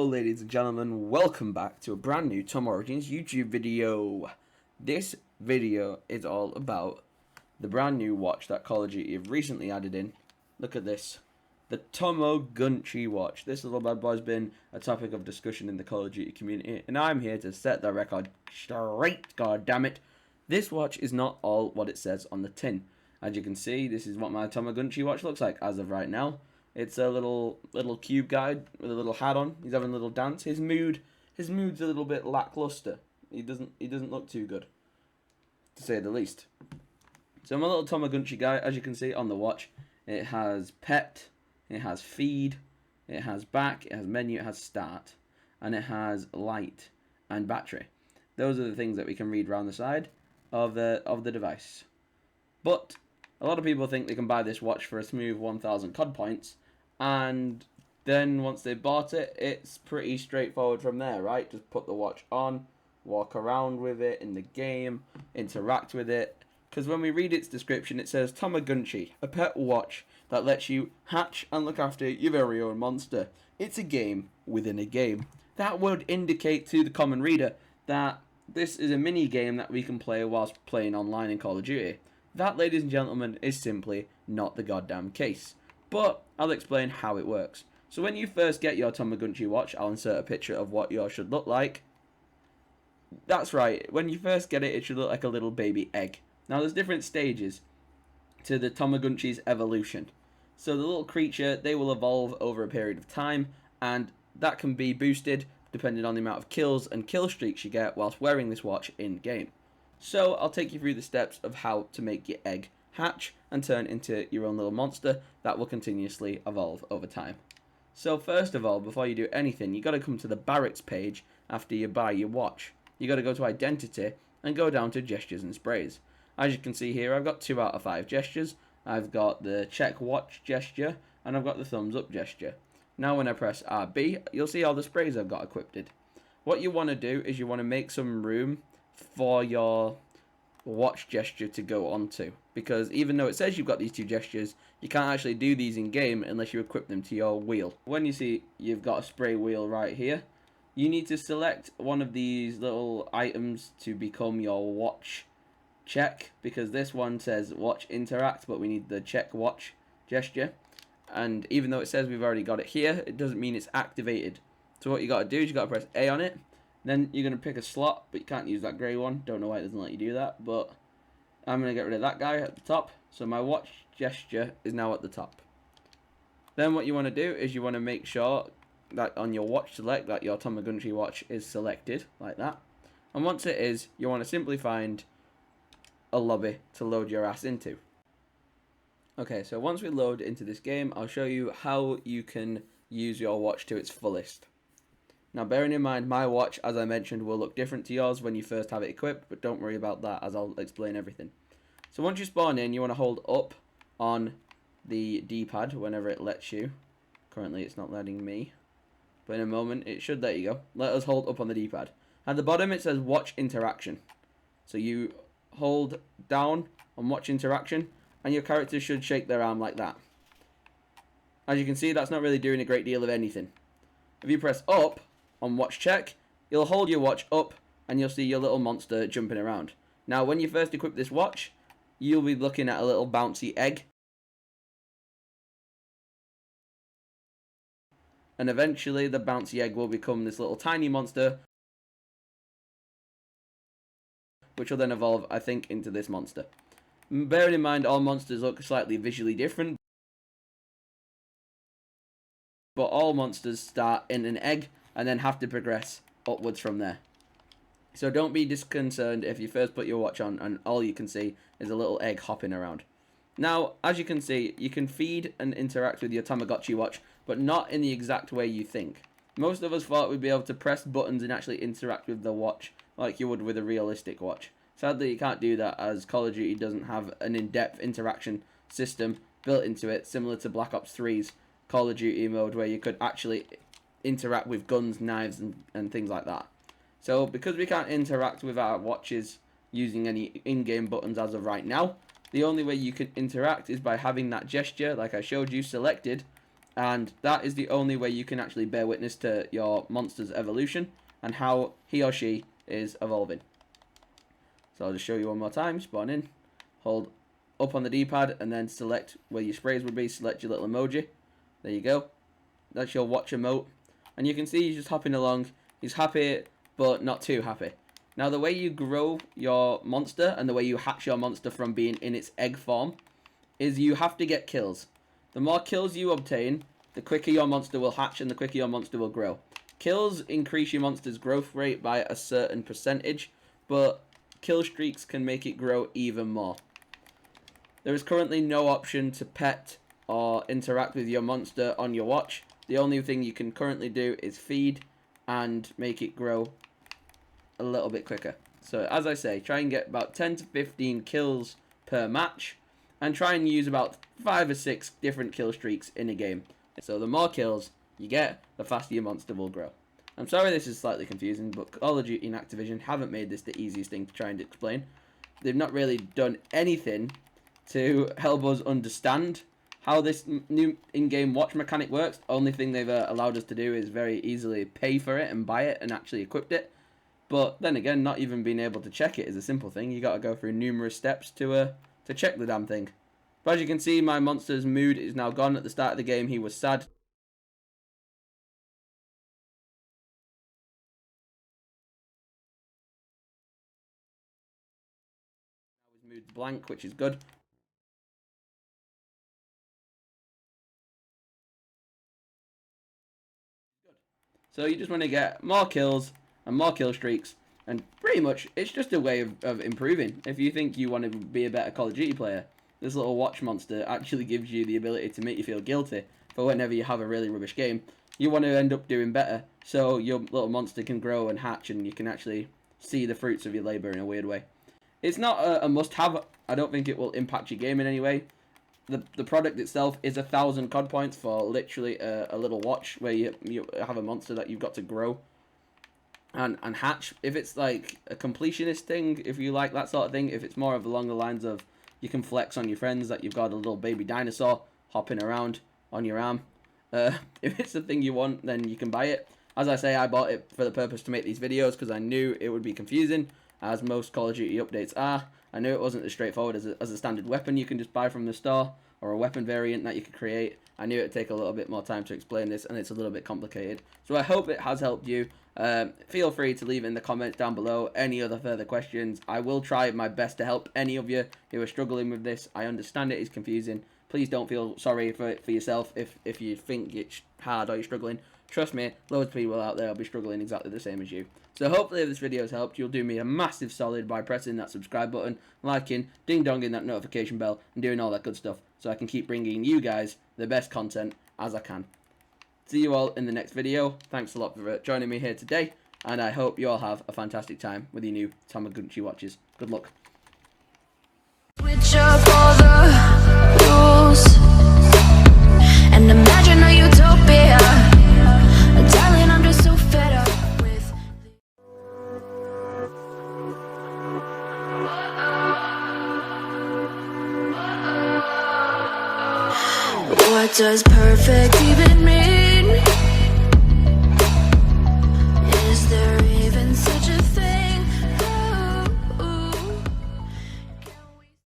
ladies and gentlemen, welcome back to a brand new TomOrigins YouTube video. This video is all about the brand new watch that Call of Duty have recently added in. Look at this. The Tomogunchi watch. This little bad boy's been a topic of discussion in the Call of Duty community, and I'm here to set the record straight, god damn it. This watch is not all what it says on the tin. As you can see, this is what my Tomogunchi watch looks like as of right now. It's a little cube guy with a little hat on. He's having a little dance. His mood's a little bit lackluster. He doesn't look too good, to say the least. So my little Tomogunchi guy, as you can see on the watch, it has pet, it has feed, it has back, it has menu, it has start, and it has light and battery. Those are the things that we can read around the side of the device. But a lot of people think they can buy this watch for a smooth 1,000 COD points, and then once they bought it, it's pretty straightforward from there, right? Just put the watch on, walk around with it in the game, interact with it. Because when we read its description, it says Tomogunchi, a pet watch that lets you hatch and look after your very own monster. It's a game within a game. That would indicate to the common reader that this is a mini game that we can play whilst playing online in Call of Duty. That, ladies and gentlemen, is simply not the goddamn case. But I'll explain how it works. So when you first get your Tomogunchi watch, I'll insert a picture of what yours should look like. That's right, when you first get it, it should look like a little baby egg. Now there's different stages to the Tomogunchi's evolution. So the little creature, they will evolve over a period of time, and that can be boosted depending on the amount of kills and kill streaks you get whilst wearing this watch in-game. So I'll take you through the steps of how to make your egg hatch and turn into your own little monster that will continuously evolve over time. So first of all, before you do anything, you got to come to the barracks page after you buy your watch. You got to go to identity and go down to gestures and sprays. As you can see here, I've got 2 out of 5 gestures. I've got the check watch gesture and I've got the thumbs up gesture. Now when I press RB, you'll see all the sprays I've got equipped. What you want to do is you want to make some room for your watch gesture to go onto, because even though it says you've got these 2 gestures, you can't actually do these in game unless you equip them to your wheel. When you see you've got a spray wheel right here, you need to select one of these little items to become your watch check, because this one says watch interact, but we need the check watch gesture, and even though it says we've already got it here, it doesn't mean it's activated. So what you got to do is you got to press A on it. Then you're going to pick a slot, but you can't use that grey one. Don't know why it doesn't let you do that, but I'm going to get rid of that guy at the top. So my watch gesture is now at the top. Then what you want to do is you want to make sure that on your watch select that your Tomogunchi watch is selected, like that. And once it is, you want to simply find a lobby to load your ass into. Okay, so once we load into this game, I'll show you how you can use your watch to its fullest. Now, bearing in mind, my watch, as I mentioned, will look different to yours when you first have it equipped, but don't worry about that, as I'll explain everything. So once you spawn in, you want to hold up on the D-pad whenever it lets you. Currently, it's not letting me, but in a moment, it should let you go. Let us hold up on the D-pad. At the bottom, it says Watch Interaction. So you hold down on Watch Interaction, and your character should shake their arm like that. As you can see, that's not really doing a great deal of anything. If you press up on watch check, you'll hold your watch up and you'll see your little monster jumping around. Now when you first equip this watch, you'll be looking at a little bouncy egg, and eventually the bouncy egg will become this little tiny monster, which will then evolve, I think, into this monster. Bearing in mind all monsters look slightly visually different, but all monsters start in an egg and then have to progress upwards from there. So don't be disconcerted if you first put your watch on and all you can see is a little egg hopping around. Now, as you can see, you can feed and interact with your Tamagotchi watch, but not in the exact way you think. Most of us thought we'd be able to press buttons and actually interact with the watch like you would with a realistic watch. Sadly, you can't do that, as Call of Duty doesn't have an in-depth interaction system built into it, similar to Black Ops 3's Call of Duty mode, where you could actually interact with guns, knives, and things like that. So because we can't interact with our watches using any in-game buttons as of right now, the only way you can interact is by having that gesture, like I showed you, selected, and that is the only way you can actually bear witness to your monster's evolution and how he or she is evolving. So I'll just show you one more time. Spawn in, hold up on the D-pad, and then select where your sprays would be. Select your little emoji. There you go. That's your watch emote. And you can see he's just hopping along. He's happy, but not too happy. Now, the way you grow your monster and the way you hatch your monster from being in its egg form is you have to get kills. The more kills you obtain, the quicker your monster will hatch and the quicker your monster will grow. Kills increase your monster's growth rate by a certain percentage, but kill streaks can make it grow even more. There is currently no option to pet or interact with your monster on your watch. The only thing you can currently do is feed and make it grow a little bit quicker. So as I say, try and get about 10 to 15 kills per match, and try and use about 5 or 6 different kill streaks in a game. So the more kills you get, the faster your monster will grow. I'm sorry this is slightly confusing, but Call of Duty and Activision haven't made this the easiest thing to try and explain. They've not really done anything to help us understand how this new in-game watch mechanic works. The only thing they've allowed us to do is very easily pay for it and buy it and actually equip it. But then again, not even being able to check it is a simple thing. You got to go through numerous steps to check the damn thing. But as you can see, my monster's mood is now gone. At the start of the game, he was sad. Now his mood's blank, which is good. So you just want to get more kills and more kill streaks, and pretty much it's just a way of improving. If you think you want to be a better Call of Duty player, this little watch monster actually gives you the ability to make you feel guilty for whenever you have a really rubbish game. You want to end up doing better, so your little monster can grow and hatch, and you can actually see the fruits of your labour in a weird way. It's not a must-have. I don't think it will impact your game in any way. The product itself is 1,000 COD points for literally a little watch where you have a monster that you've got to grow and hatch. If it's like a completionist thing, if you like that sort of thing, if it's more of along the lines of you can flex on your friends that you've got a little baby dinosaur hopping around on your arm, if it's the thing you want, then you can buy it. As I say, I bought it for the purpose to make these videos because I knew it would be confusing, as most Call of Duty updates are. I knew it wasn't as straightforward as a standard weapon you can just buy from the store, or a weapon variant that you could create. I knew it would take a little bit more time to explain this, and it's a little bit complicated. So I hope it has helped you. Feel free to leave in the comments down below any other further questions. I will try my best to help any of you who are struggling with this. I understand it is confusing. Please don't feel sorry for yourself if you think it's hard or you're struggling. Trust me, loads of people out there will be struggling exactly the same as you. So hopefully if this video has helped, you'll do me a massive solid by pressing that subscribe button, liking, ding-donging that notification bell, and doing all that good stuff, so I can keep bringing you guys the best content as I can. See you all in the next video. Thanks a lot for joining me here today, and I hope you all have a fantastic time with your new Tomogunchi watches. Good luck. Switch up all the rules and imagine a utopia. Darling, I'm just so fed up with what does perfect even mean?